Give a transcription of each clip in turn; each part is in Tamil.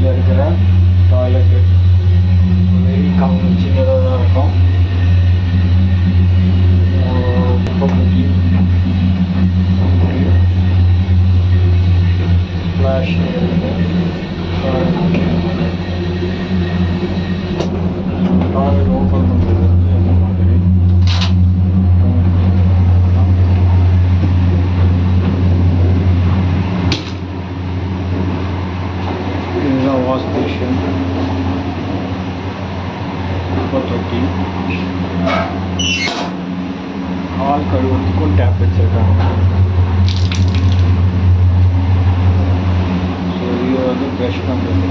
அதில் இருக்கிற டாய்லெட்டு வெரி சின்னதாக தான் இருக்கும். குப்பைக்குட்டி ஃப்ளாஷ் டாய்லெட் ஓப்பன் பண்ணுறது வந்து அந்த மாதிரி இதுதான் வாஷ் பேஷன், குப்பை தொட்டி, கால் கழுவுறதுக்கும் டேப் வச்சுருக்காங்க. ஸோ இது வந்து ப்ரஷ் பண்ணுறது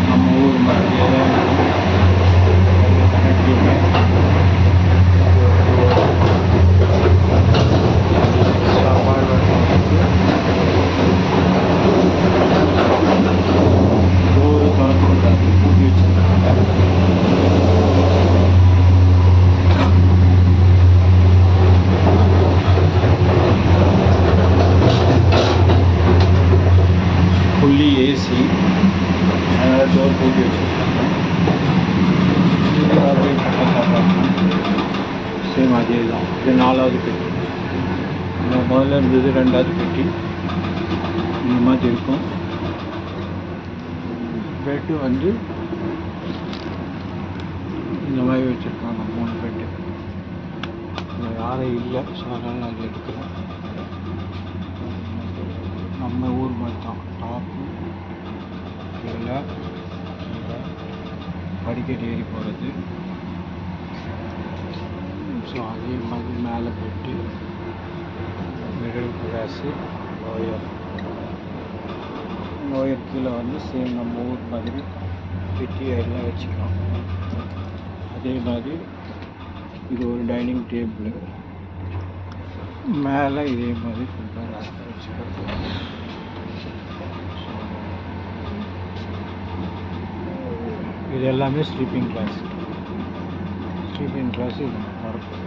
நம்ம ஊர் மாதிரியே தான் கனெக்டிவ்மே. சாப்பாடு டோரு திறக்கக்கூடாது, பூட்டி வச்சுருக்காங்க. ஃபுல்லி ஏசி, அதனால் டோர் பூட்டி வச்சுருக்காங்க. அப்படியே சாப்பாடு சேம் அதே தான். இது 4வது பெட்டி. இந்த முதல்ல இருந்தது 2வது பெட்டி. இந்த மாதிரி இருக்கும். பெட்டு வந்து இந்த மாதிரி வச்சுருக்காங்க, 3 பெட்டு. இங்கே யாரும் இல்லை, ஸோ அதனால் நான் எடுக்கிறேன். நம்ம ஊர் மாதிரி தான். டாப்பு கீழே படிக்கட்டு ஏறி போகிறது. ஸோ அதே மாதிரி மேலே போயிட்டு மிடில் கிளாஸு லோயர் கீழே வந்து சேம் நம்ம ஊர் மாதிரி பெட்டி எல்லாம் வச்சுக்கலாம். அதே மாதிரி இது ஒரு டைனிங் டேபிள், மேலே இதே மாதிரி ஃபுல்லாக வச்சுக்கலாம். இது எல்லாமே ஸ்லீப்பிங் கிளாஸ். இது இருக்கும்.